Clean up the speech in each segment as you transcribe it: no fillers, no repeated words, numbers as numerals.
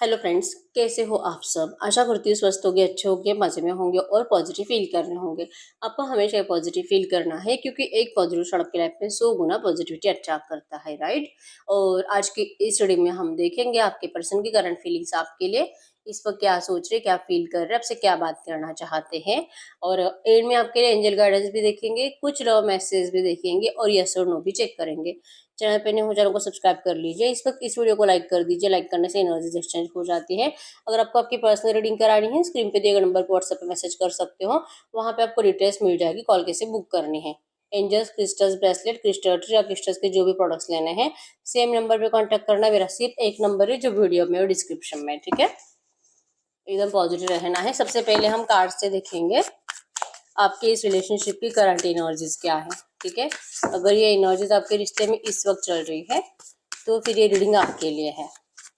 Hello friends, कैसे हो आप सब। आशा करती हूँ स्वस्थ होंगे, अच्छे होंगे, मज़े में होंगे और पॉजिटिव फील कर रहे होंगे। आपको हमेशा पॉजिटिव फील करना है क्योंकि एक पॉजिटिव शॉट आपकी लाइफ में 100 गुना पॉजिटिविटी अट्रैक्ट करता है, राइट। और आज की इस स्टडी में हम देखेंगे आपके पर्सन की करंट फीलिंग्स आपके लिए इस वक्त क्या सोच रहे, क्या फील कर रहे, आपसे क्या बात करना चाहते हैं। और एंड में आपके लिए एंजल गाइडेंस भी देखेंगे, कुछ लव मैसेज भी देखेंगे और यस और नो भी चेक करेंगे। चैनल पे नए हो, चैनल को सब्सक्राइब कर लीजिए। इस वक्त इस वीडियो को लाइक कर दीजिए, लाइक करने से एनर्जीज एक्सचेंज हो जाती है। अगर आपको आपकी पर्सनल रीडिंग करानी है, स्क्रीन पे दिए गए नंबर पर व्हाट्सएप पे मैसेज कर सकते हो। वहाँ पे आपको डिटेल्स मिल जाएगी, कॉल कैसे बुक करनी है। Angels, crystals, bracelet, crystal tree या क्रिस्टल्स के जो भी प्रोडक्ट्स लेने हैं, सेम नंबर पे कांटेक्ट करना। मेरा सिर्फ एक नंबर है जो वीडियो में और डिस्क्रिप्शन में, ठीक है। एकदम पॉजिटिव रहना है। सबसे पहले हम कार्ड से देखेंगे आपके इस रिलेशनशिप की करंट एनर्जीज क्या है, ठीक है। अगर ये एनर्जीज आपके रिश्ते में इस वक्त चल रही है तो फिर ये रीडिंग आपके लिए है।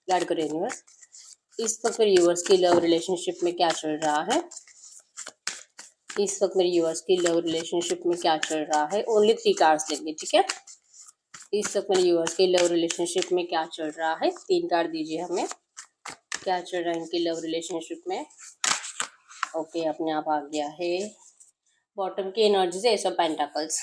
गाइड करो यूनिवर्स, इस वक्त मेरे यूवर्स की लव रिलेशनशिप में क्या चल रहा है। इस वक्त मेरे यूवर्स की लव रिलेशनशिप में क्या चल रहा है। ओनली 3 कार्ड्स लेंगे, ठीक है। इस वक्त मेरे यूवर्स की लव रिलेशनशिप में क्या चल रहा है, 3 कार्ड दीजिए हमें। क्या चल रहा है इनकी लव रिलेशनशिप में। ओके, अपने आप आ गया है। बॉटम की एनर्जी से एस ऑफ पेंटाकल्स।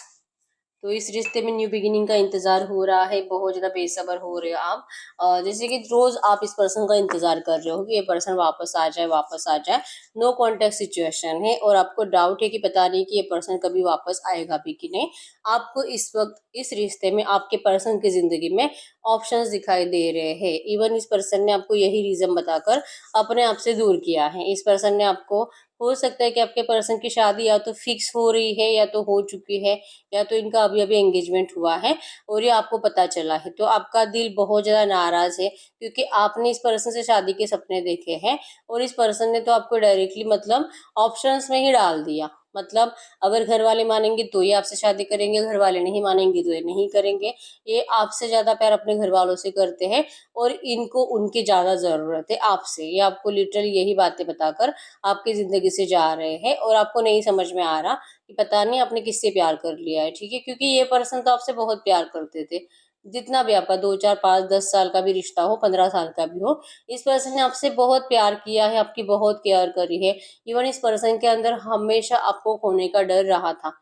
तो इस रिश्ते में न्यू बिगिनिंग का इंतजार हो रहा है, बहुत ज़्यादा बेसब्र हो रहे हो आप। जैसे कि रोज आप इस पर्सन का इंतजार कर रहे हो कि ये पर्सन वापस आ जाए, वापस आ जाए। नो कॉन्टेक्ट सिचुएशन है और आपको डाउट है कि पता नहीं कि ये पर्सन कभी वापस आएगा भी कि नहीं। आपको इस वक्त इस रिश्ते में आपके पर्सन की जिंदगी में ऑप्शंस दिखाई दे रहे हैं। इवन इस पर्सन ने आपको यही रीजन बताकर अपने आप से दूर किया है। इस पर्सन ने आपको, हो सकता है कि आपके पर्सन की शादी या तो फिक्स हो रही है या तो हो चुकी है, या तो इनका अभी अभी एंगेजमेंट हुआ है और ये आपको पता चला है। तो आपका दिल बहुत ज़्यादा नाराज़ है क्योंकि आपने इस पर्सन से शादी के सपने देखे हैं और इस पर्सन ने तो आपको डायरेक्टली मतलब ऑप्शंस में ही डाल दिया। मतलब अगर घर वाले मानेंगे तो ये आपसे शादी करेंगे, घर वाले नहीं मानेंगे तो ये नहीं करेंगे। ये आपसे ज़्यादा प्यार अपने घर वालों से करते हैं और इनको उनकी ज़्यादा ज़रूरत है आपसे। ये आपको लिटरली यही बातें बताकर आपकी ज़िंदगी से जा रहे हैं और आपको नहीं समझ में आ रहा कि पता नहीं आपने किससे प्यार कर लिया है, ठीक है। क्योंकि ये पर्सन तो आपसे बहुत प्यार करते थे। जितना भी आपका 2 4 5 10 साल का भी रिश्ता हो, 15 साल का भी हो, इस पर्सन ने आपसे बहुत प्यार किया है, आपकी बहुत केयर करी है। इवन इस पर्सन के अंदर हमेशा आपको खोने का डर रहा था,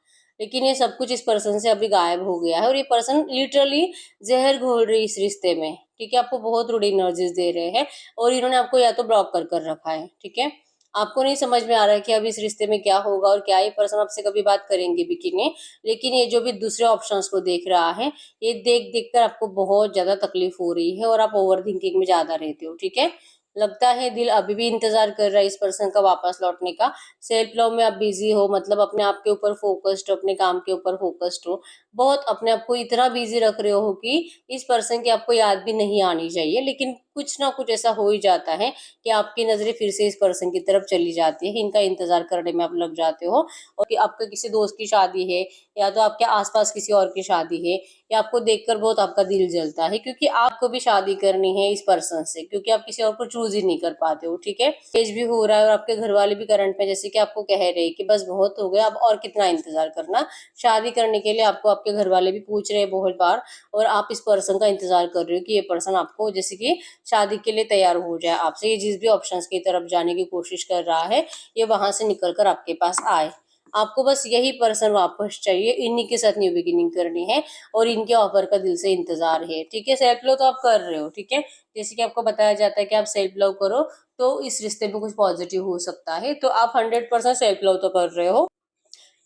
लेकिन ये सब कुछ इस पर्सन से अभी गायब हो गया है और ये पर्सन लिटरली जहर घोल रही इस रिश्ते में, ठीक है। आपको बहुत रुड़ी एनर्जीज दे रहे हैं और इन्होंने आपको या तो ब्लॉक कर रखा है, ठीक है। आपको नहीं समझ में आ रहा है कि अब इस रिश्ते में क्या होगा और क्या ये पर्सन आपसे कभी बात करेंगे भी कि नहीं। लेकिन ये जो भी दूसरे ऑप्शंस को देख रहा है, ये देख देख कर आपको बहुत ज्यादा तकलीफ हो रही है और आप ओवर थिंकिंग में ज्यादा रहते हो, ठीक है। लगता है दिल अभी भी इंतजार कर रहा है इस पर्सन का वापस लौटने का। सेल्फ लव में आप बिजी हो, मतलब अपने आप के ऊपर फोकस्ड हो, अपने काम के ऊपर फोकस्ड हो। बहुत अपने आप को इतना बिजी रख रहे हो कि इस पर्सन की आपको याद भी नहीं आनी चाहिए, लेकिन कुछ ना कुछ ऐसा हो ही जाता है कि आपकी नज़रें फिर से इस पर्सन की तरफ चली जाती है। इनका इंतज़ार करने में आप लग जाते हो और कि आपके किसी दोस्त की शादी है या तो आपके आस-पास किसी और की शादी है, या आपको देखकर बहुत आपका दिल जलता है क्योंकि आपको भी शादी करनी है इस पर्सन से, क्योंकि आप किसी और को चूज़ ही नहीं कर पाते हो, ठीक है। एज भी हो रहा है और आपके घर वाले भी करंट में जैसे कि आपको कह रहे हैं कि बस बहुत हो गया, अब और कितना इंतज़ार करना। शादी करने के लिए आपको आपके घर वाले भी पूछ रहे हैं बहुत बार और आप इस पर्सन का इंतज़ार कर रहे हो कि ये पर्सन आपको जैसे कि शादी के लिए तैयार हो जाए आपसे। ये जिस भी ऑप्शंस की तरफ जाने की कोशिश कर रहा है, ये वहां से निकल कर आपके पास आए। आपको बस यही पर्सन वापस चाहिए, इन्हीं के साथ न्यू बिगिनिंग करनी है और इनके ऑफर का दिल से इंतजार है, ठीक है। सेल्फ लव तो आप कर रहे हो, ठीक है। जैसे कि आपको बताया जाता है कि आप सेल्फ लव करो तो इस रिश्ते में कुछ पॉजिटिव हो सकता है, तो आप 100% सेल्फ लव तो कर रहे हो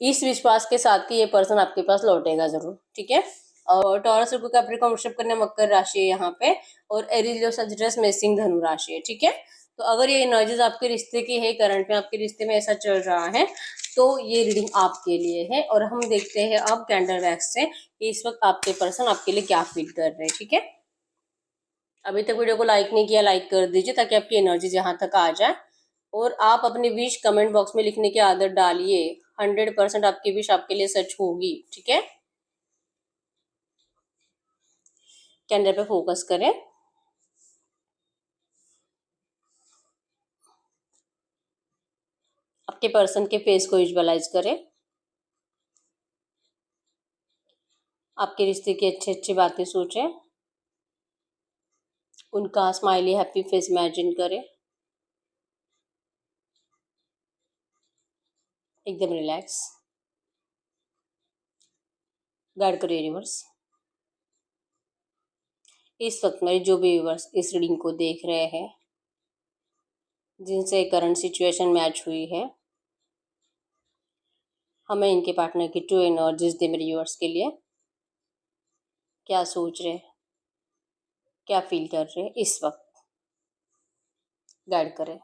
इस विश्वास के साथ कि ये पर्सन आपके पास लौटेगा जरूर, ठीक है। और टॉरस कैप्रिकॉर्न वृषभ कन्या मकर राशि है यहाँ पे और एरीज लियो सजिटस मेषिंग धनु राशि है, ठीक है। तो अगर ये एनर्जीज आपके रिश्ते की है, करंट में आपके रिश्ते में ऐसा चल रहा है, तो ये रीडिंग आपके लिए है। और हम देखते हैं अब कैंडल वैक्स से कि इस वक्त आपके पर्सन आपके लिए क्या फील कर रहे हैं, ठीक है। अभी तक वीडियो को लाइक नहीं किया, लाइक कर दीजिए ताकि आपकी एनर्जीज यहाँ तक आ जाए। और आप अपनी विश कमेंट बॉक्स में लिखने की आदत डालिए। 100% आपकी विश आपके लिए सच होगी, ठीक है। कैंडल पे फोकस करें। आपके पर्सन के फेस को विजुअलाइज करें। आपके रिश्ते की अच्छी अच्छी बातें सोचें। उनका स्माइली हैप्पी फेस इमेजिन करें, एकदम रिलैक्स। गाइड करो यूनिवर्स। इस वक्त मेरे जो भी व्यूवर्स इस रीडिंग को देख रहे हैं, जिनसे करंट सिचुएशन मैच हुई है, हमें इनके पार्टनर की ट्रू एनर्जीज दे मेरे व्यूवर्स के लिए। क्या सोच रहे, क्या फील कर रहे इस वक्त, गाइड करें।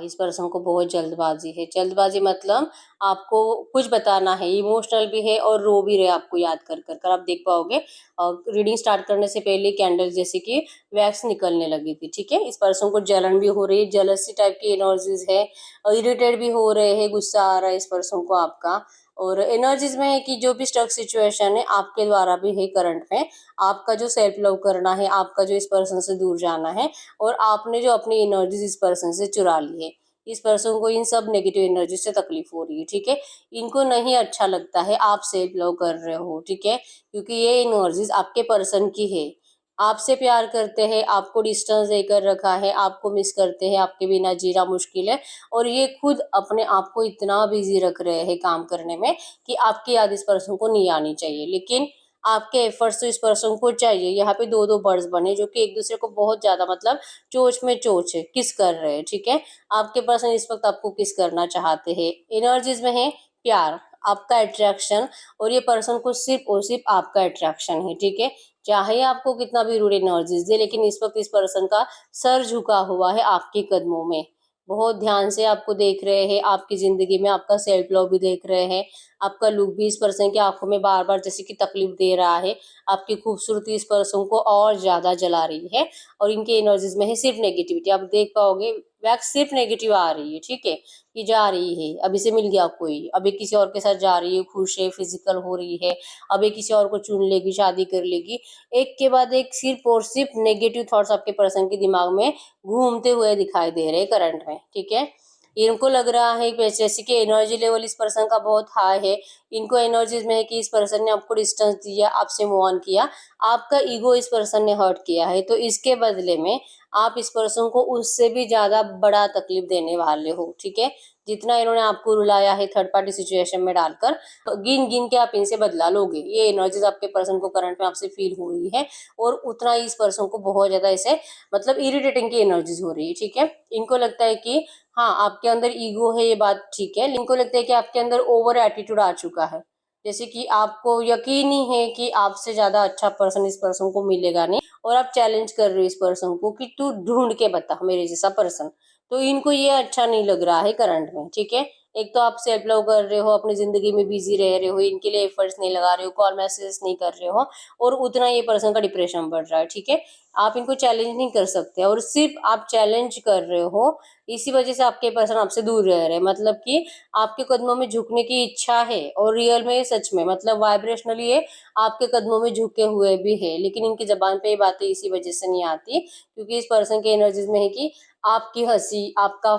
इस पर्सन को बहुत जल्दबाजी है। जल्दबाजी मतलब आपको कुछ बताना है, इमोशनल भी है और रो भी रहे आपको याद कर कर कर। आप देख पाओगे रीडिंग स्टार्ट करने से पहले कैंडल जैसे कि वैक्स निकलने लगी थी। ठीक है, इस पर्सन को जलन भी हो रही है, जेलसी टाइप की एनर्जीज है, इरिटेट भी हो रहे हैं, गुस्सा आ रहा है इस पर्सन को आपका। और एनर्जीज में है कि जो भी स्टक सिचुएशन है आपके द्वारा भी है करंट में, आपका जो सेल्फ लव करना है, आपका जो इस पर्सन से दूर जाना है, और आपने जो अपनी एनर्जीज इस पर्सन से चुरा ली है। इस पर्सन को इन सब नेगेटिव एनर्जी से तकलीफ हो रही है। ठीक है, इनको नहीं अच्छा लगता है आप सेल्फ लव कर रहे हो। ठीक है, क्योंकि ये एनर्जीज आपके पर्सन की है, आपसे प्यार करते हैं, आपको डिस्टेंस देकर रखा है, आपको मिस करते हैं, आपके बिना जीना मुश्किल है। और ये खुद अपने आप को इतना बिजी रख रहे हैं काम करने में कि आपकी याद इस पर्सन को नहीं आनी चाहिए, लेकिन आपके एफर्ट्स तो इस पर्सन को चाहिए। यहाँ पे दो दो बर्ड्स बने जो कि एक दूसरे को बहुत ज्यादा मतलब चोच में चोच है, किस कर रहे हैं। ठीक है, आपके पर्सन इस वक्त आपको किस करना चाहते हैं। एनर्जीज में है प्यार, आपका अट्रैक्शन, और ये पर्सन को सिर्फ और सिर्फ आपका अट्रैक्शन है। ठीक है, चाहे आपको कितना भी रूड एनर्जीज दे, लेकिन इस वक्त इस पर्सन का सर झुका हुआ है आपके कदमों में। बहुत ध्यान से आपको देख रहे हैं, आपकी जिंदगी में आपका सेल्फ लव भी देख रहे हैं, आपका लुक भी इस पर्सन की आंखों में बार बार जैसे कि तकलीफ दे रहा है, आपकी खूबसूरती इस पर्सन को और ज्यादा जला रही है। और इनके एनर्जीज में है सिर्फ नेगेटिविटी। आप देख पाओगे वैक्स सिर्फ नेगेटिव आ रही है। ठीक है, ये जा रही है, अभी से मिल गया कोई, अभी किसी और के साथ जा रही है, खुश है, फिजिकल हो रही है, अभी किसी और को चुन लेगी, शादी कर लेगी। एक के बाद एक सिर्फ और सिर्फ नेगेटिव थॉट्स आपके पर्सन के दिमाग में घूमते हुए दिखाई दे रहे हैं करंट में। ठीक है, इनको लग रहा है कि जैसे कि एनर्जी लेवल इस पर्सन का बहुत हाई है। इनको एनर्जीज में है कि इस पर्सन ने आपको डिस्टेंस दिया, आपसे मूव ऑन किया, आपका ईगो इस पर्सन ने हर्ट किया है, तो इसके बदले में आप इस पर्सन को उससे भी ज्यादा बड़ा तकलीफ देने वाले हो। ठीक है, जितना इन्होंने आपको रुलाया है थर्ड पार्टी सिचुएशन में डालकर, गिन गिन के आप इनसे बदला लोगे। ये एनर्जीज आपके पर्सन को करंट में आपसे फील हो रही है, और उतना ही इस पर्सन को बहुत ज्यादा ऐसे मतलब इरिटेटिंग की एनर्जीज हो रही है। ठीक है, इनको लगता है कि हाँ आपके अंदर ईगो है, ये बात ठीक है, इनको लगता है कि आपके अंदर ओवर एटीट्यूड आ चुका है, जैसे कि आपको यकीन ही है कि आपसे ज्यादा अच्छा पर्सन इस पर्सन को मिलेगा नहीं, और आप चैलेंज कर रहे हो इस पर्सन को कि तू ढूंढ के बता मेरे जैसा पर्सन। तो इनको ये अच्छा नहीं लग रहा है करंट में। ठीक है, एक तो आप सेल्फ लव कर रहे हो, अपनी जिंदगी में बिजी रह रहे हो, इनके लिए एफर्ट्स नहीं लगा रहे हो, कॉल मैसेज नहीं कर रहे हो, और उतना ये पर्सन का डिप्रेशन बढ़ रहा है। ठीक है, आप इनको चैलेंज नहीं कर सकते, और सिर्फ आप चैलेंज कर रहे हो, इसी वजह से आपके पर्सन आपसे दूर रह रहे हैं। मतलब कि आपके कदमों में झुकने की इच्छा है, और रियल में सच में मतलब वाइब्रेशनली ये आपके कदमों में झुके हुए भी है, लेकिन इनकी जबान पे ये बातें इसी वजह से नहीं आती, क्योंकि इस पर्सन के एनर्जीज में है कि आपकी हंसी, आपका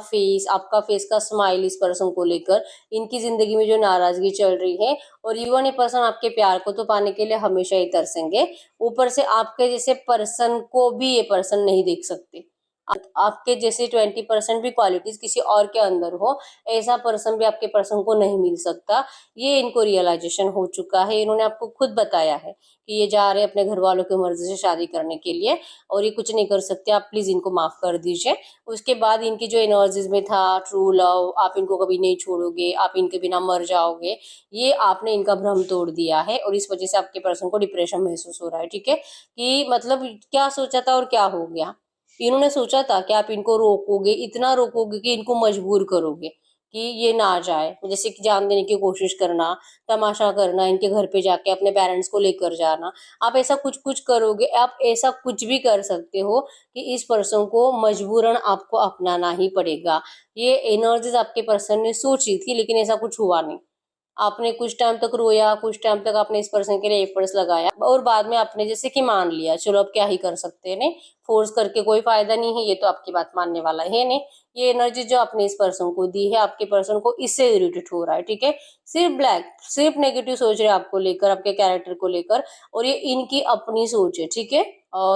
फेस का स्माइल इस पर्सन को लेकर इनकी जिंदगी में जो नाराजगी चल रही है, और इवन ये पर्सन आपके प्यार को तो पाने के लिए हमेशा ही तरसेंगे, ऊपर से आपके जैसे पर्सन को भी ये पर्सन नहीं देख सकते। आपके जैसे 20% भी क्वालिटीज किसी और के अंदर हो, ऐसा पर्सन भी आपके पर्सन को नहीं मिल सकता। ये इनको रियलाइजेशन हो चुका है, इन्होंने आपको खुद बताया है कि ये जा रहे हैं अपने घर वालों की मर्जी से शादी करने के लिए, और ये कुछ नहीं कर सकते, आप प्लीज इनको माफ कर दीजिए। उसके बाद इनकी जो एनर्जीज में था ट्रू लव, आप इनको कभी नहीं छोड़ोगे, आप इनके बिना मर जाओगे, ये आपने इनका भ्रम तोड़ दिया है, और इस वजह से आपके पर्सन को डिप्रेशन महसूस हो रहा है। ठीक है, कि मतलब क्या सोचा था और क्या हो गया। इन्होंने सोचा था कि आप इनको रोकोगे, इतना रोकोगे कि इनको मजबूर करोगे कि ये ना जाए, जैसे कि जान देने की कोशिश करना, तमाशा करना, इनके घर पे जाके अपने पेरेंट्स को लेकर जाना, आप ऐसा कुछ कुछ करोगे, आप ऐसा कुछ भी कर सकते हो कि इस पर्सन को मजबूरन आपको अपनाना ही पड़ेगा। ये एनर्जीज आपके पर्सन ने सोची थी, लेकिन ऐसा कुछ हुआ नहीं। आपने कुछ टाइम तक रोया, कुछ टाइम तक आपने इस पर्सन के लिए एफर्ट्स लगाया और बाद में आपने जैसे कि मान लिया, चलो अब क्या ही कर सकते हैं, नहीं फोर्स करके कोई फायदा नहीं है, ये तो आपकी बात मानने वाला है नहीं। ये एनर्जी जो आपने इस पर्सन को दी है, आपके पर्सन को इससे इरिटेट हो रहा है, ठीक है, सिर्फ नेगेटिव सोच रहे हैं आपको लेकर, आपके कैरेक्टर को लेकर, और ये इनकी अपनी सोच है, ठीक है।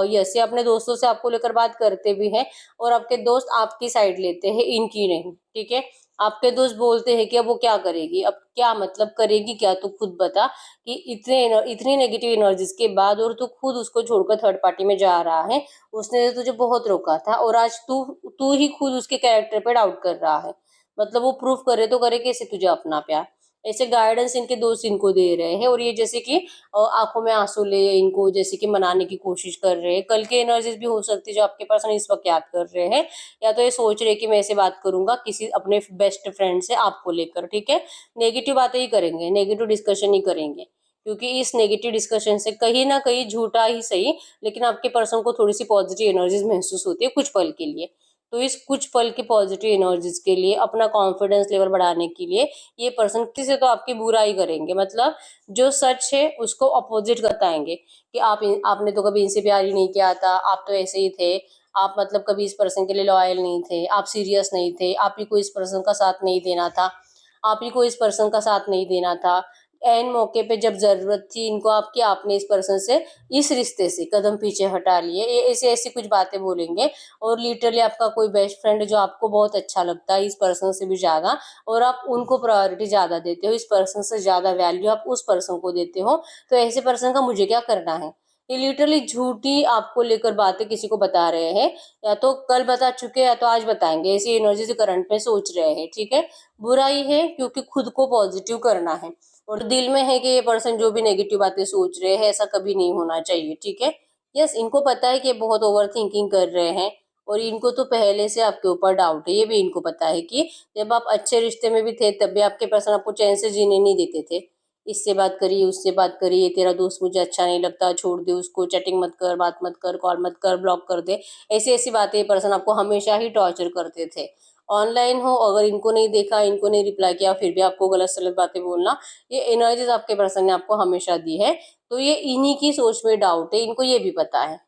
यस, ये अपने दोस्तों से आपको लेकर बात करते भी हैं और आपके दोस्त आपकी साइड लेते हैं, इनकी नहीं, ठीक है। आपके दोस्त बोलते हैं कि अब वो क्या करेगी, अब क्या मतलब करेगी क्या, तू खुद बता, कि इतनी नेगेटिव एनर्जीज के बाद और तू खुद उसको छोड़कर थर्ड पार्टी में जा रहा है। उसने तो तुझे बहुत रोका था और आज तू तू ही खुद उसके कैरेक्टर पे डाउट कर रहा है। मतलब वो प्रूफ करे तो करे कैसे तुझे अपना प्यार। ऐसे गाइडेंस इनके दोस्त इनको दे रहे हैं और ये जैसे कि आंखों में आंसू ले इनको जैसे कि मनाने की कोशिश कर रहे हैं। कल की एनर्जीज भी हो सकती है जो आपके पर्सन इस वक्त याद कर रहे हैं, या तो ये सोच रहे कि मैं ऐसे बात करूंगा किसी अपने बेस्ट फ्रेंड से आपको लेकर, ठीक है। नेगेटिव बातें ही करेंगे, नेगेटिव डिस्कशन ही करेंगे, क्योंकि इस नेगेटिव डिस्कशन से कहीं ना कहीं झूठा ही सही, लेकिन आपके पर्सन को थोड़ी सी पॉजिटिव एनर्जीज महसूस होती है कुछ पल के लिए। तो इस कुछ पल की पॉजिटिव एनर्जीज के लिए, अपना कॉन्फिडेंस लेवल बढ़ाने के लिए, ये पर्सन किसी से तो आपकी बुराई करेंगे, मतलब जो सच है उसको अपोजिट बताएंगे कि आपने तो कभी इनसे प्यार ही नहीं किया था, आप तो ऐसे ही थे, आप मतलब कभी इस पर्सन के लिए लॉयल नहीं थे, आप सीरियस नहीं थे, आप ही को इस पर्सन का साथ नहीं देना था, आप ही को इस पर्सन का साथ नहीं देना था। एन मौके पे जब जरूरत थी इनको आपकी, आपने इस पर्सन से, इस रिश्ते से कदम पीछे हटा लिए। ये ऐसी ऐसी कुछ बातें बोलेंगे और लिटरली आपका कोई बेस्ट फ्रेंड जो आपको बहुत अच्छा लगता है इस पर्सन से भी ज्यादा, और आप उनको प्रायोरिटी ज्यादा देते हो, इस पर्सन से ज्यादा वैल्यू आप उस पर्सन को देते हो, तो ऐसे पर्सन का मुझे क्या करना है। ये लिटरली झूठी आपको लेकर बातें किसी को बता रहे हैं, या तो कल बता चुके या तो आज बताएंगे, ऐसी एनर्जी से करंट में सोच रहे हैं, ठीक है। बुराई है क्योंकि खुद को पॉजिटिव करना है, और दिल में है कि ये पर्सन जो भी नेगेटिव बातें सोच रहे हैं ऐसा कभी नहीं होना चाहिए, ठीक है। यस, इनको पता है कि ये बहुत ओवर थिंकिंग कर रहे हैं, और इनको तो पहले से आपके ऊपर डाउट है, ये भी इनको पता है कि जब आप अच्छे रिश्ते में भी थे तब भी आपके पर्सन आपको चैन से जीने नहीं देते थे। इससे बात करिए, उससे बात करिए, तेरा दोस्त मुझे अच्छा नहीं लगता, छोड़ दे उसको, चैटिंग मत कर, बात मत कर, कॉल मत कर, ब्लॉक कर दे। ऐसी ऐसी बातें ये पर्सन आपको हमेशा ही टॉर्चर करते थे। ऑनलाइन हो, अगर इनको नहीं देखा, इनको नहीं रिप्लाई किया, फिर भी आपको गलत सलत बातें बोलना, ये एनर्जीज आपके पर्सन ने आपको हमेशा दी है। तो ये इन्हीं की सोच में डाउट है, इनको ये भी पता है।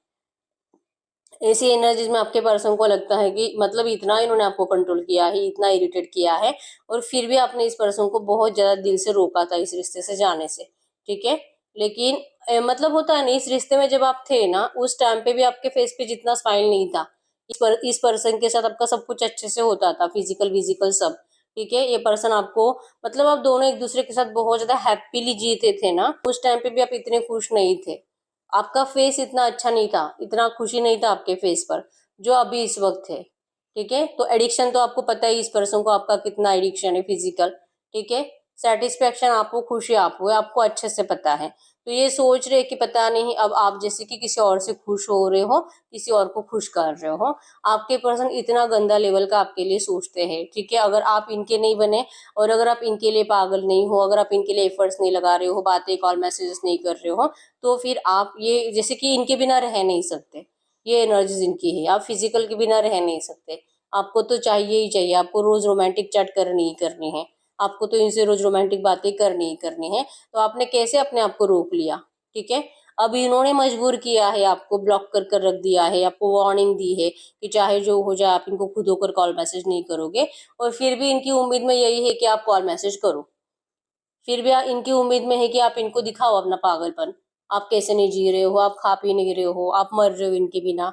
ऐसी एनर्जीज में आपके पर्सन को लगता है कि मतलब इतना इन्होंने आपको कंट्रोल किया है, इतना इरिटेट किया है, और फिर भी आपने इस पर्सन को बहुत ज्यादा दिल से रोका था इस रिश्ते से जाने से, ठीक है। लेकिन मतलब होता है ना, इस रिश्ते में जब आप थे ना उस टाइम पे भी आपके फेस पे जितना स्माइल नहीं था, इस पर्सन के साथ आपका सब कुछ अच्छे से होता था, फिजिकल विजिकल सब, ठीक है। ये पर्सन आपको, मतलब आप दोनों एक दूसरे के साथ बहुत ज्यादा हैप्पीली जीते थे ना, उस टाइम पे भी आप इतने खुश नहीं थे, आपका फेस इतना अच्छा नहीं था, इतना खुशी नहीं था आपके फेस पर जो अभी इस वक्त है, ठीक है। तो एडिक्शन तो आपको पता है इस पर्सन को आपका कितना एडिक्शन है फिजिकल, ठीक है। सेटिस्फेक्शन आपको, खुशी आपको है, आपको अच्छे से पता है। तो ये सोच रहे कि पता नहीं अब आप जैसे कि किसी और से खुश हो रहे हो, किसी और को खुश कर रहे हो, आपके पर्सन इतना गंदा लेवल का आपके लिए सोचते हैं, ठीक है। अगर आप इनके नहीं बने, और अगर आप इनके लिए पागल नहीं हो, अगर आप इनके लिए एफर्ट्स नहीं लगा रहे हो, बातें कॉल मैसेजेस नहीं कर रहे हो, तो फिर आप ये जैसे कि इनके बिना रह नहीं सकते। ये एनर्जीज इनकी है, आप फिजिकल के बिना रह नहीं सकते, आपको तो चाहिए ही चाहिए, आपको रोज रोमांटिक चैट करनी ही करनी है, आपको तो इनसे रोज रोमांटिक बातें करनी ही करनी है। तो आपने कैसे अपने आप को रोक लिया, ठीक है। अब इन्होंने मजबूर किया है, आपको ब्लॉक कर कर रख दिया है, आपको वार्निंग दी है कि चाहे जो हो जाए आप इनको खुद होकर कॉल मैसेज नहीं करोगे, और फिर भी इनकी उम्मीद में यही है कि आप कॉल मैसेज करो, फिर भी इनकी उम्मीद में है कि आप इनको दिखाओ अपना पागलपन, आप कैसे नहीं जी रहे हो, आप खा पी नहीं रहे हो, आप मर रहे हो इनके बिना,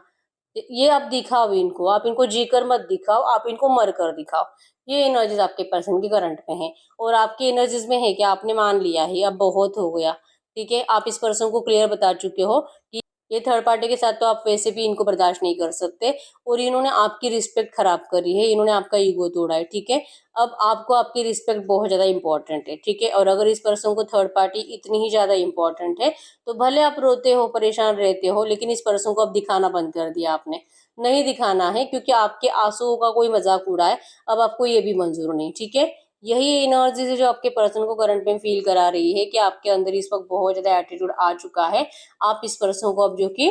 ये आप दिखाओ इनको, आप इनको जीकर मत दिखाओ, आप इनको मर कर दिखाओ। ये एनर्जीज आपके पर्सन की करंट में है, और आपकी एनर्जीज में है कि आपने मान लिया है अब बहुत हो गया, ठीक है। आप इस पर्सन को क्लियर बता चुके हो कि ये थर्ड पार्टी के साथ तो आप वैसे भी इनको बर्दाश्त नहीं कर सकते, और इन्होंने आपकी रिस्पेक्ट खराब करी है, इन्होंने आपका ईगो तोड़ा है, ठीक है। अब आपको आपकी रिस्पेक्ट बहुत ज्यादा इंपॉर्टेंट है, ठीक है। और अगर इस पर्सन को थर्ड पार्टी इतनी ही ज्यादा इंपॉर्टेंट है, तो भले आप रोते हो, परेशान रहते हो, लेकिन इस पर्सन को अब दिखाना बंद कर दिया आपने, नहीं दिखाना है, क्योंकि आपके आंसुओं का कोई मजाक उड़ाए अब आपको ये भी मंजूर नहीं, ठीक है। यही एनर्जी है जो आपके पर्सन को करंट में फील करा रही है कि आपके अंदर इस वक्त बहुत ज्यादा एटीट्यूड आ चुका है, आप इस पर्सन को अब जो कि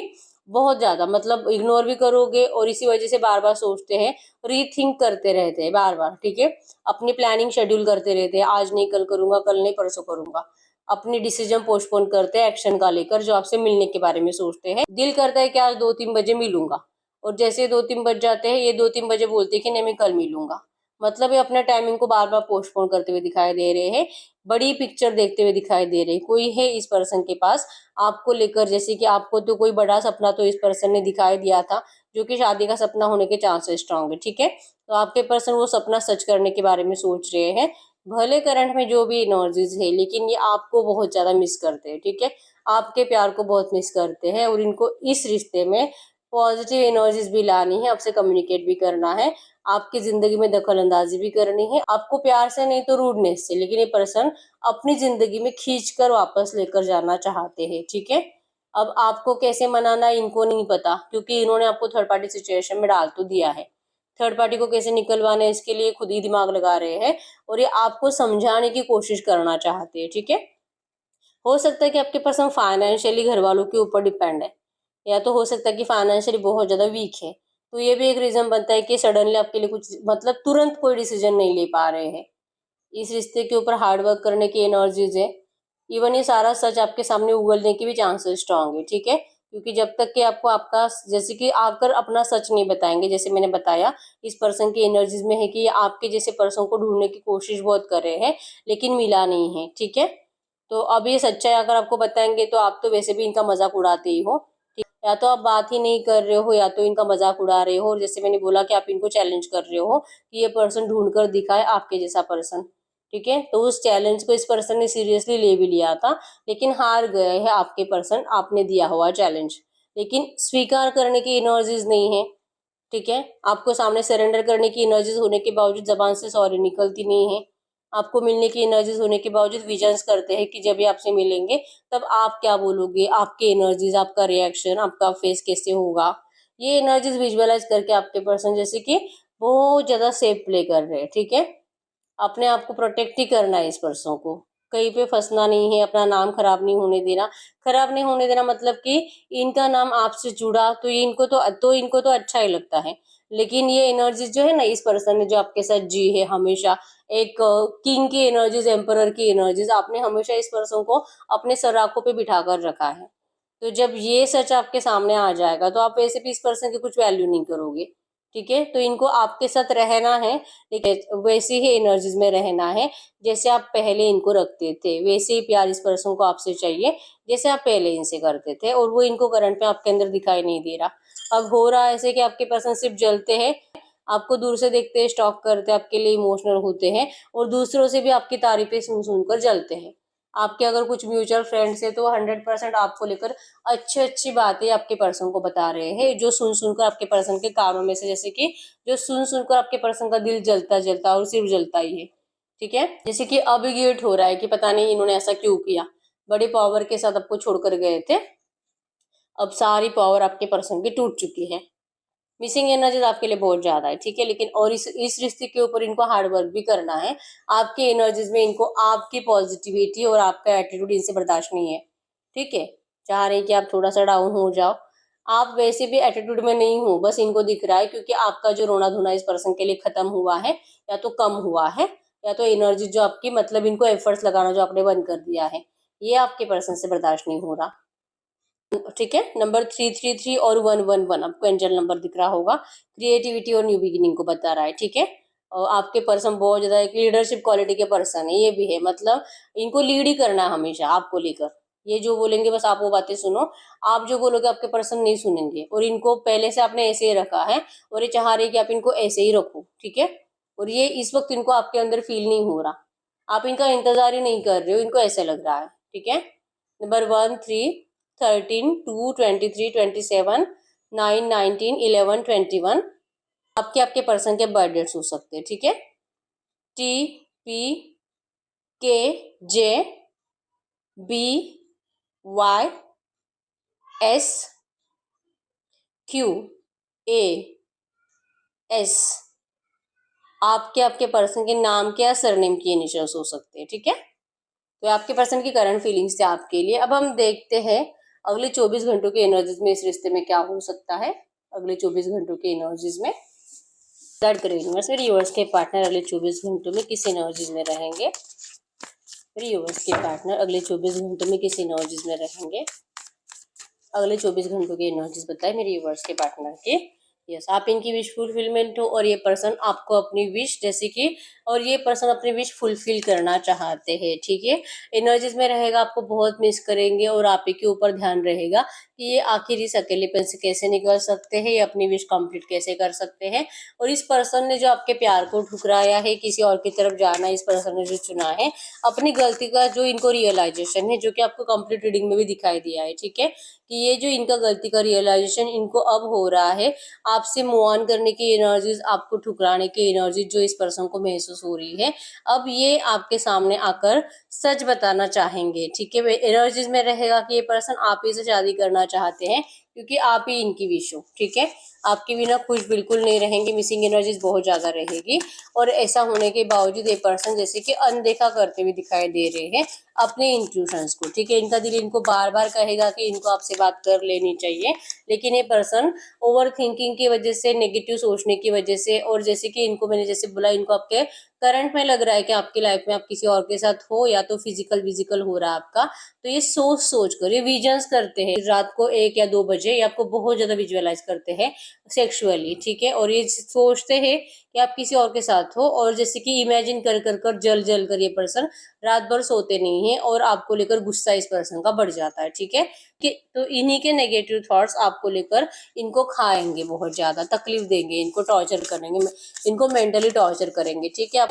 बहुत ज़्यादा, मतलब इग्नोर भी करोगे और इसी वजह से बार-बार सोचते हैं, रीथिंक करते रहते हैं बार-बार, ठीक है? अपनी प्लानिंग शेड्यूल करते रहते हैं, आज नहीं कल करूँगा, कल नहीं परसों करूँगा। अपनी डिसीजन पोस्टपोन करते हैं एक्शन का लेकर, जो आपसे मिलने के बारे में सोचते हैं। दिल करता है कि आज 2-3 बजे मिलूँगा, और जैसे 2-3 बज जाते हैं, ये 2-3 बजे बोलते हैं कि नहीं मैं कल मिलूँगा। मतलब ये अपने टाइमिंग को बार-बार पोस्टपोन करते हुए दिखाई दे रहे हैं, बड़ी पिक्चर देखते हुए दिखाई दे रहे हैं। कोई है इस पर्सन के पास आपको लेकर, जैसे कि आपको तो कोई बड़ा सपना तो इस पर्सन ने दिखाई दिया था, जो कि शादी का सपना होने के चांसेस स्ट्रांग है, ठीक है? तो आपके पर्सन वो सपना सच करने के बारे में सोच रहे हैं। भले करंट में जो भी एनर्जीज है, लेकिन ये आपको बहुत ज्यादा मिस करते हैं, ठीक है? आपके प्यार को बहुत मिस करते हैं, और इनको इस रिश्ते में पॉजिटिव एनर्जीज भी लानी है, आपसे कम्युनिकेट भी करना है, आपकी जिंदगी में दखल अंदाजी भी करनी है, आपको प्यार से नहीं तो रूडनेस से, लेकिन ये पर्सन अपनी जिंदगी में खींच कर वापस लेकर जाना चाहते हैं, ठीक है? अब आपको कैसे मनाना है इनको नहीं पता, क्योंकि इन्होंने आपको थर्ड पार्टी सिचुएशन में डाल तो दिया है। थर्ड पार्टी को कैसे निकलवाना है इसके लिए खुद ही दिमाग लगा रहे हैं, और ये आपको समझाने की कोशिश करना चाहते हैं, ठीक है? हो सकता है कि आपके पर्सन फाइनेंशियली घर वालों के ऊपर डिपेंड है, या तो हो सकता है कि फाइनेंशियली बहुत ज्यादा वीक है, तो ये भी एक रीजन बनता है कि सडनली आपके लिए कुछ, मतलब तुरंत कोई डिसीजन नहीं ले पा रहे हैं। इस रिश्ते के ऊपर हार्ड वर्क करने की एनर्जीज है। इवन ये सारा सच आपके सामने उगलने की भी चांसेस स्ट्रांग है, ठीक है? क्योंकि जब तक कि आपको आपका, जैसे कि आकर अपना सच नहीं बताएंगे, जैसे मैंने बताया, इस पर्सन की एनर्जीज में है कि ये आपके जैसे पर्सन को ढूंढने की कोशिश बहुत कर रहे हैं, लेकिन मिला नहीं है, ठीक है? तो अब ये सच्चाई अगर आपको बताएंगे तो आप तो वैसे भी इनका मजाक उड़ाते ही हो, ठीक? या तो आप बात ही नहीं कर रहे हो, या तो इनका मजाक उड़ा रहे हो, और जैसे मैंने बोला कि आप इनको चैलेंज कर रहे हो कि ये पर्सन ढूंढ कर दिखाए आपके जैसा पर्सन, ठीक है? तो उस चैलेंज को इस पर्सन ने सीरियसली ले भी लिया था, लेकिन हार गए हैं आपके पर्सन, आपने दिया हुआ चैलेंज, लेकिन स्वीकार करने की एनर्जीज नहीं है, ठीक है? आपको सामने सरेंडर करने की एनर्जीज होने के बावजूद जबान से सॉरी निकलती नहीं है। आपको मिलने की एनर्जीज होने के बावजूद विजन्स करते हैं कि जब ये आपसे मिलेंगे तब आप क्या बोलोगे, आपके एनर्जीज, आपका रिएक्शन, आपका फेस कैसे होगा, ये एनर्जीज विजुअलाइज करके आपके पर्सन जैसे कि बहुत ज्यादा सेफ प्ले कर रहे हैं, ठीक है? अपने आप को प्रोटेक्ट ही करना है इस पर्सन को, कहीं पे फंसना नहीं है, अपना नाम खराब नहीं होने देना। खराब नहीं होने देना मतलब कि इनका नाम आपसे जुड़ा तो ये इनको तो अच्छा ही लगता है, लेकिन ये एनर्जी जो है ना, इस पर्सन ने जो आपके साथ जी है हमेशा, एक किंग की एनर्जीज, एम्परर की एनर्जीज, आपने हमेशा इस पर्सन को अपने सराखों पे बिठा कर रखा है। तो जब ये सच आपके सामने आ जाएगा तो आप वैसे भी इस पर्सन की कुछ वैल्यू नहीं करोगे, ठीक है? तो इनको आपके साथ रहना है, ठीक है? वैसी ही एनर्जीज में रहना है, जैसे आप पहले इनको रखते थे, वैसे ही प्यार इस पर्सन को आपसे चाहिए, जैसे आप पहले इनसे करते थे, और वो इनको करंट में आपके अंदर दिखाई नहीं दे रहा। अब हो रहा है ऐसे कि आपके पर्सन सिर्फ जलते हैं, आपको दूर से देखते हैं, स्टॉक करते हैं, आपके लिए इमोशनल होते हैं, और दूसरों से भी आपकी तारीफें सुन सुनकर जलते हैं। आपके अगर कुछ म्यूचुअल फ्रेंड्स है तो 100% आपको लेकर अच्छी अच्छी बातें आपके पर्सन को बता रहे हैं, जो सुन सुनकर आपके पर्सन के कानों में से, जैसे कि जो सुन सुनकर आपके पर्सन का दिल जलता जलता और सिर्फ जलता ही है, ठीक है? जैसे कि अब गिल्ट हो रहा है कि पता नहीं इन्होंने ऐसा क्यों किया, बड़े पावर के साथ आपको छोड़कर गए थे, अब सारी पावर आपके पर्सन की टूट चुकी है। मिसिंग एनर्जीज आपके लिए बहुत ज्यादा है, ठीक है? लेकिन और इस रिश्ते के ऊपर इनको हार्ड वर्क भी करना है। आपके एनर्जीज में इनको आपकी पॉजिटिविटी और आपका एटीट्यूड इनसे बर्दाश्त नहीं है, ठीक है? चाह रहे हैं कि आप थोड़ा सा डाउन हो जाओ, आप वैसे भी एटीट्यूड में नहीं हो, बस इनको दिख रहा है क्योंकि आपका जो रोना धोना इस पर्सन के लिए खत्म हुआ है, या तो कम हुआ है, या तो एनर्जी जो आपकी, मतलब इनको एफर्ट्स लगाना जो आपने बंद कर दिया है, ये आपके पर्सन से बर्दाश्त नहीं हो रहा, ठीक है? नंबर 333 और 111 आपको एंजल नंबर दिख रहा होगा, क्रिएटिविटी और न्यू बिगिनिंग को बता रहा है, ठीक है? और आपके पर्सन बहुत ज्यादा एक लीडरशिप क्वालिटी के पर्सन है, ये भी है, मतलब इनको लीड ही करना है हमेशा आपको लेकर। ये जो बोलेंगे बस आप वो बातें सुनो, आप जो बोलोगे आपके पर्सन नहीं सुनेंगे, और इनको पहले से आपने ऐसे ही रखा है, और ये चाह रहे हैं कि आप इनको ऐसे ही रखो, ठीक है? और ये इस वक्त इनको आपके अंदर फील नहीं हो रहा, आप इनका इंतजार ही नहीं कर रहे हो, इनको ऐसे लग रहा है, ठीक है? नंबर 1, 3, 13, 2, 23, 27, 9, 19, 11, 21 आपके आपके पर्सन के बर्थ डेट्स हो सकते हैं, ठीक है? TPKJBY SQAS आपके आपके पर्सन के नाम के या सरनेम की इनिशियल्स हो सकते हैं, ठीक है? तो आपके पर्सन की करंट फीलिंग्स थे आपके लिए। अब हम देखते हैं अगले 24 घंटों की एनर्जीज में इस रिश्ते में क्या हो सकता है, अगले 24 घंटों की एनर्जीज में गाइड करें यूनिवर्स। मेरे यूनिवर्स के पार्टनर अगले 24 घंटों में किस एनर्जीज में रहेंगे, मेरे यूनिवर्स के पार्टनर अगले 24 घंटों में किस एनर्जीज में रहेंगे, अगले 24 घंटों की एनर्जीज बताए मेरे यूनिवर्स के पार्टनर के। यस, आप इनकी विश फुलफिलमेंट हो और ये पर्सन आपको अपनी विश जैसे कि, और ये पर्सन अपनी विश फुलफिल करना चाहते हैं, ठीक है। एनर्जीज में रहेगा, आपको बहुत मिस करेंगे और आप ही के ऊपर ध्यान रहेगा कि ये आखिर इस अकेलेपन से कैसे निकल सकते हैं, ये अपनी विश कंप्लीट कैसे कर सकते हैं। और इस पर्सन ने जो आपके प्यार को ठुकराया है, किसी और की तरफ जाना इस पर्सन ने जो चुना है, अपनी गलती का जो इनको रियलाइजेशन है, जो कि आपको कंप्लीट रीडिंग में भी दिखाई दिया है, ठीक है, कि ये जो इनका गलती का रियलाइजेशन इनको अब हो रहा है, आपसे मूव ऑन करने की एनर्जीज, आपको ठुकराने की एनर्जी जो इस पर्सन को महसूस हो रही है, अब ये आपके सामने आकर सच बताना चाहेंगे, ठीक है। एनर्जीज में रहेगा कि ये पर्सन आप ही से शादी करना चाहते हैं क्योंकि आप ही इनकी विश हो, ठीक है। आपके बिना खुश बिल्कुल नहीं रहेंगे, मिसिंग एनर्जीज बहुत ज्यादा रहेगी। और ऐसा होने के बावजूद ये पर्सन जैसे कि अनदेखा करते हुए दिखाई दे रहे हैं अपने इंट्यूशंस को, ठीक है। इनका दिल इनको बार बार कहेगा कि इनको आपसे बात कर लेनी चाहिए, लेकिन ये पर्सन ओवर थिंकिंग की वजह से, नेगेटिव सोचने की वजह से, और जैसे कि इनको मैंने जैसे बोला, इनको आपके करंट में लग रहा है कि आपकी लाइफ में आप किसी और के साथ हो, या तो फिजिकल विजिकल हो रहा है आपका, तो ये सोच सोच कर ये विजन्स करते हैं रात को 1 या 2 बजे, ये आपको बहुत ज्यादा विजुअलाइज करते हैं सेक्सुअली, ठीक है। और ये सोचते हैं कि आप किसी और के साथ हो, और जैसे कि इमेजिन कर कर कर जल जल कर ये पर्सन रात भर सोते नहीं है, और आपको लेकर गुस्सा इस पर्सन का बढ़ जाता है, ठीक है। कि तो इन्हीं के नेगेटिव थॉट्स आपको लेकर इनको खाएंगे, बहुत ज्यादा तकलीफ देंगे, इनको टॉर्चर करेंगे, इनको मेंटली टॉर्चर करेंगे, ठीक है।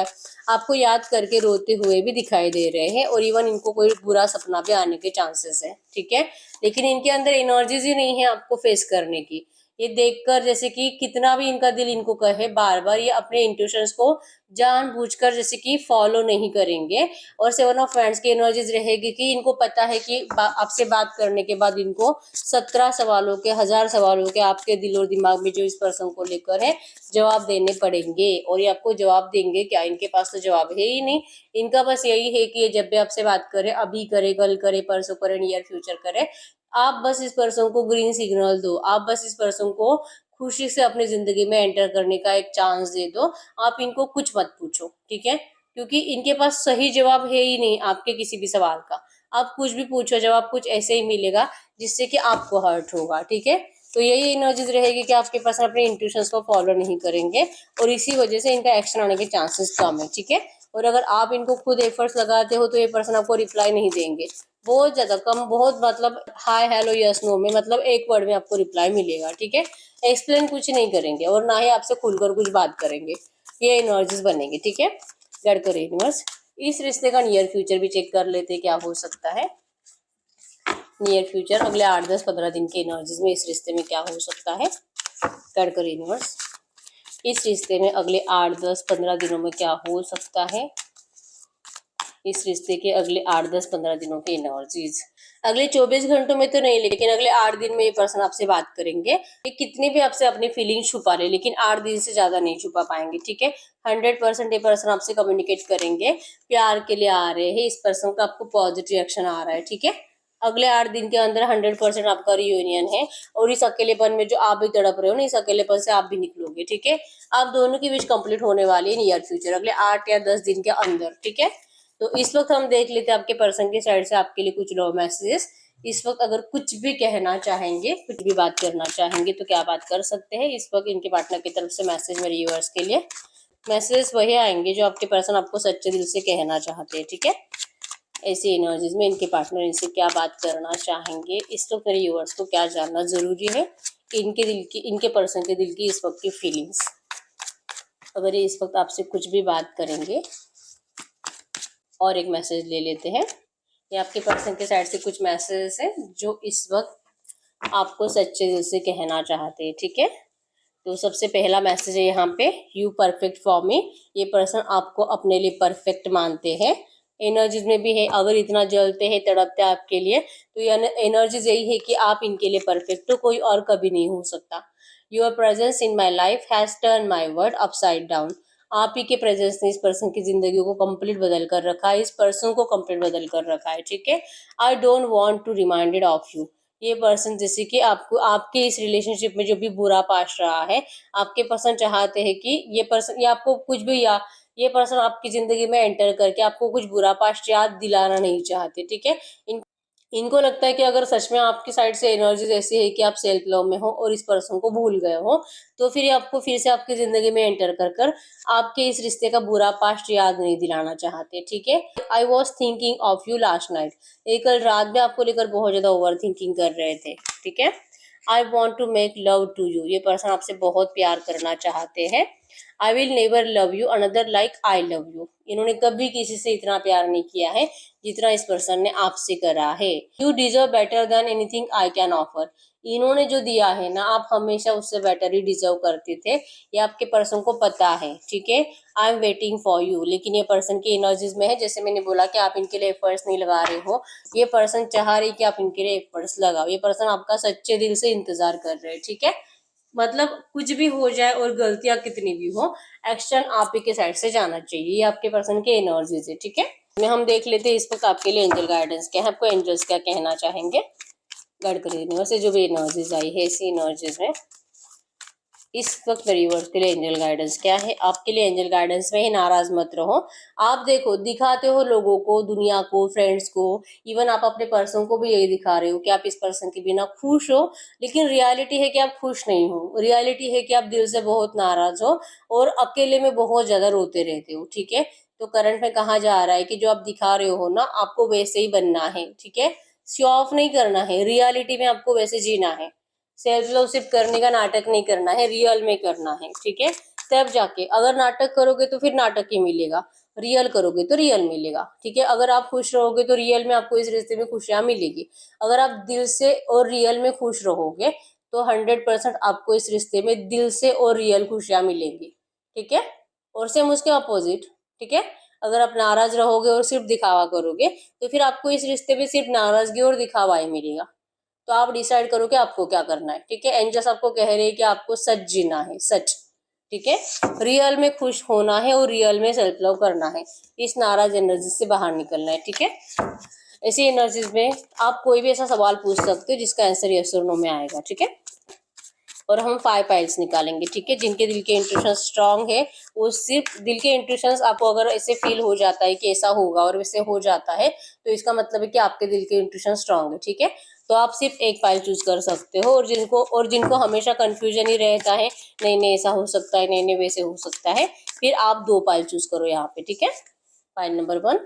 आपको याद करके रोते हुए भी दिखाई दे रहे हैं, और इवन इनको कोई बुरा सपना भी आने के चांसेस है, ठीक है। लेकिन इनके अंदर एनर्जीज ही नहीं है आपको फेस करने की। ये देखकर जैसे कि कितना भी इनका दिल इनको कहे बार बार, ये अपने इंट्यूशंस को जानबूझकर जैसे कि फॉलो नहीं करेंगे। और 7 ऑफ हैंड्स की एनर्जीज रहेगी कि इनको पता है कि आपसे बात करने के बाद इनको 17 सवालों के, 1000 सवालों के आपके दिल और दिमाग में जो इस पर्सन को लेकर है जवाब देने पड़ेंगे। और ये आपको जवाब देंगे क्या, इनके पास तो जवाब है ही नहीं। इनका बस यही है कि ये जब भी आपसे बात करे, अभी करे, कल करे, परसों करे, नियर फ्यूचर करे, आप बस इस पर्सन को ग्रीन सिग्नल दो, आप बस इस पर्सन को खुशी से अपनी जिंदगी में एंटर करने का एक चांस दे दो। आप इनको कुछ मत पूछो, ठीक है, क्योंकि इनके पास सही जवाब है ही नहीं आपके किसी भी सवाल का। आप कुछ भी पूछो, जवाब कुछ ऐसे ही मिलेगा जिससे कि आपको हर्ट होगा, ठीक है। तो यही एनर्जीज रहेगी कि आपके पास अपने इंट्यूशंस को फॉलो नहीं करेंगे, और इसी वजह से इनका एक्शन आने के चांसेस कम है, ठीक है। और अगर आप इनको खुद एफर्ट्स लगाते हो तो ये पर्सन आपको रिप्लाई नहीं देंगे, बहुत ज्यादा कम, बहुत मतलब हाय हेलो यस नो में, मतलब एक वर्ड में आपको रिप्लाई मिलेगा, ठीक है। एक्सप्लेन कुछ नहीं करेंगे, और ना ही आपसे खुलकर कुछ बात करेंगे। ये एनर्जीज बनेगी, ठीक है। गढ़ करो यूनिवर्स। इस रिश्ते का नियर फ्यूचर भी चेक कर लेते क्या हो सकता है। नियर फ्यूचर अगले 8-10-15 दिन की एनर्जीज में इस रिश्ते में क्या हो सकता है। गढ़ करो यूनिवर्स। इस रिश्ते में अगले 8-10-15 दिनों में क्या हो सकता है। इस रिश्ते के अगले 8-10-15 दिनों की एनर्जीज। अगले 24 घंटों में तो नहीं, लेकिन अगले 8 दिन में ये पर्सन आपसे बात करेंगे। ये कितनी भी आपसे अपनी फीलिंग छुपा ले, लेकिन 8 दिन से ज्यादा नहीं छुपा पाएंगे, ठीक है। 100% ये पर्सन आपसे कम्युनिकेट करेंगे, प्यार के लिए आ रहे हैं, इस पर्सन का आपको पॉजिटिव रिएक्शन आ रहा है, ठीक है। अगले 8 दिन के अंदर 100% आपका रियूनियन है, और इस अकेलेपन में जो आप भी तड़प रहे हो ना, इस अकेलेपन से आप भी निकलोगे, ठीक है। आप दोनों की विश कंप्लीट होने वाली है नियर फ्यूचर, अगले 8 या 10 दिन के अंदर, ठीक है। तो इस वक्त हम देख लेते हैं आपके पर्सन की साइड से आपके लिए कुछ लव मैसेजेस। इस वक्त अगर कुछ भी कहना चाहेंगे, कुछ भी बात करना चाहेंगे, तो क्या बात कर सकते हैं। इस वक्त इनके पार्टनर की तरफ से मैसेज मेरे व्यूअर्स के लिए, मैसेजेस वही आएंगे जो आपके पर्सन आपको सच्चे दिल से कहना चाहते हैं, ठीक है। ऐसी एनर्जीज में इनके पार्टनर इनसे क्या बात करना चाहेंगे, इस वक्त मेरे व्यूअर्स को क्या जानना जरूरी है, इनके दिल की, इनके पर्सन के दिल की इस वक्त की फीलिंग्स। अगर ये इस वक्त आपसे कुछ भी बात करेंगे, और एक मैसेज ले लेते हैं। ये आपके पर्सन के साइड से कुछ मैसेजेस हैं जो इस वक्त आपको सच्चे दिल से कहना चाहते हैं, ठीक है। तो सबसे पहला मैसेज है यहाँ पे, यू परफेक्ट फॉर मी। ये पर्सन आपको अपने लिए परफेक्ट मानते हैं। एनर्जीज में भी है, अगर इतना जलते हैं, तड़पते हैं आपके लिए, तो ये एनर्जीज यही है कि आप इनके लिए परफेक्ट हो, कोई और कभी नहीं हो सकता। Your presence in my life has turn my world upside down. आप ही के प्रेजेंस ने इस पर्सन की जिंदगी को कंप्लीट बदल कर रखा है, इस पर्सन को कंप्लीट बदल कर रखा है, ठीक है। I don't want to reminded of you. ये पर्सन जैसे कि आपको आपके इस रिलेशनशिप में जो भी बुरा पास्ट रहा है, आपके पर्सन चाहते हैं कि ये पर्सन या आपको कुछ भी या ये पर्सन आपकी जिंदगी में एंटर करके आपको कुछ बुरा पास्ट याद दिलाना नहीं चाहते, ठीक है। इनको लगता है कि अगर सच में आपकी साइड से एनर्जीज ऐसी है कि आप सेल्फ लव में हो और इस पर्सन को भूल गए हो, तो फिर ये आपको फिर से आपकी जिंदगी में एंटर कर कर आपके इस रिश्ते का बुरा पास्ट याद नहीं दिलाना चाहते, ठीक है। I was thinking of you last night, ये कल रात में आपको लेकर बहुत ज्यादा ओवर थिंकिंग कर रहे थे, ठीक है। I want to make love to you, ये पर्सन आपसे बहुत प्यार करना चाहते हैं। I will never love you another like I love you, इन्होंने कभी किसी से इतना प्यार नहीं किया है जितना इस पर्सन ने आपसे करा है। You deserve better than anything I can offer, इन्होंने जो दिया है ना आप हमेशा उससे बेटर ही डिजर्व करते थे, ये आपके पर्सन को पता है, ठीक है। I am waiting for you, लेकिन ये पर्सन की एनर्जीज में है, जैसे मैंने बोला कि आप इनके लिए एफर्ट्स नहीं लगा रहे हो, ये पर्सन चाह रही कि आप इनके लिए एफर्ट्स लगाओ, ये पर्सन आपका सच्चे दिल से इंतजार कर रहे हैं, ठीक है। मतलब कुछ भी हो जाए और गलतियां कितनी भी हो, एक्शन आप ही के साइड से जाना चाहिए, ये आपके पर्सन की एनर्जीज है, ठीक है। में हम देख लेते हैं इस वक्त आपके लिए एंजल गाइडेंस क्या है, आपको एंजल्स क्या कहना चाहेंगे। गाइड कर यूनिवर्स से जो भी एनर्जीज आई है इसी एनर्जीज में इस वक्त यूनिवर्स के लिए एंजल गाइडेंस क्या है। आपके लिए एंजल गाइडेंस में ही नाराज मत रहो। आप देखो दिखाते हो लोगों को, दुनिया को, फ्रेंड्स को, इवन आप अपने पर्सन को भी यही दिखा रहे हो कि आप इस पर्सन के बिना खुश हो, लेकिन रियलिटी है कि आप खुश नहीं हो। रियलिटी है कि आप दिल से बहुत नाराज हो और अकेले में बहुत ज्यादा रोते रहते हो, ठीक है। तो करंट में कहा जा रहा है कि जो आप दिखा रहे हो ना आपको वैसे ही बनना है, ठीक है। शो ऑफ नहीं करना है, रियलिटी में आपको वैसे जीना है। सेल्फ लव सिर्फ करने का नाटक नहीं करना है, रियल में करना है, ठीक है। तब जाके अगर नाटक करोगे तो फिर नाटक ही मिलेगा, रियल करोगे तो रियल मिलेगा, ठीक है। अगर आप खुश रहोगे तो रियल में आपको इस रिश्ते में खुशियां मिलेगी। अगर आप दिल से और रियल में खुश रहोगे तो 100% आपको इस रिश्ते में दिल से और रियल खुशियां मिलेंगी, ठीक है। और सेम उसके अपोजिट, ठीक है। अगर आप नाराज रहोगे और सिर्फ दिखावा करोगे तो फिर आपको इस रिश्ते में सिर्फ नाराजगी और दिखावा ही मिलेगा। तो आप डिसाइड करो कि आपको क्या करना है, ठीक है। एंजल्स आपको कह रहे हैं कि आपको सच जीना है, सच, ठीक है। रियल में खुश होना है और रियल में सेल्फ लव करना है, इस नाराज एनर्जी से बाहर निकलना है, ठीक है। ऐसी एनर्जीज में आप कोई भी ऐसा सवाल पूछ सकते हो जिसका आंसर यस और नो में आएगा, ठीक है। और हम 5 पाइल्स निकालेंगे, ठीक है। जिनके दिल के इंट्यूशन स्ट्रांग है, वो सिर्फ दिल के इंट्यूशन आपको अगर ऐसे फील हो जाता है कि ऐसा होगा और वैसे हो जाता है, तो इसका मतलब है कि आपके दिल के इंट्यूशन स्ट्रांग है, ठीक है। तो आप सिर्फ एक फाइल चूज कर सकते हो, और जिनको हमेशा कंफ्यूजन ही रहता है, नहीं नहीं ऐसा हो सकता है, नहीं नहीं वैसे हो सकता है, फिर आप 2 फाइल चूज करो यहाँ पे, ठीक है। फाइल नंबर 1,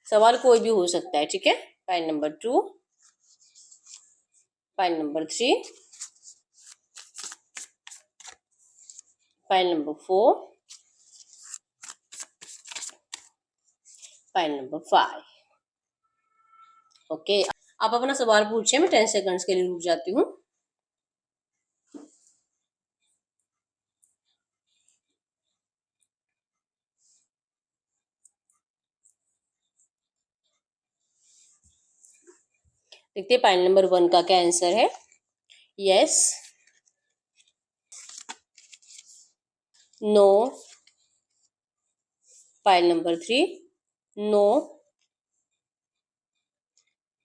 सवाल कोई भी हो सकता है, ठीक है। File number 2, file number 3, file number 4, file number 5। Okay, आप अपना सवाल पूछिए, मैं 10 सेकंड्स के लिए रुक जाती हूँ। देखते हैं फाइल नंबर 1 का क्या आंसर है। Yes, no, file number 3, no,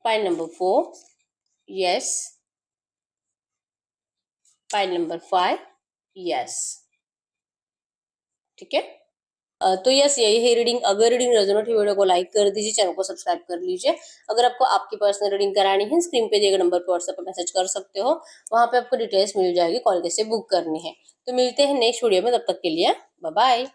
file number 4, yes, file number 5, yes, ठीक है। तो यस यही है रीडिंग। अगर रीडिंग रेजोनेट हुई वीडियो को लाइक कर दीजिए, चैनल को सब्सक्राइब कर लीजिए। अगर आपको आपकी पर्सनल रीडिंग करानी है, स्क्रीन पे दिए गए नंबर पर व्हाट्सएप पर मैसेज कर सकते हो, वहां पे आपको डिटेल्स मिल जाएगी, कॉल कैसे बुक करनी है। तो मिलते हैं नेक्स्ट वीडियो में, तब तक के लिए बाय बाय।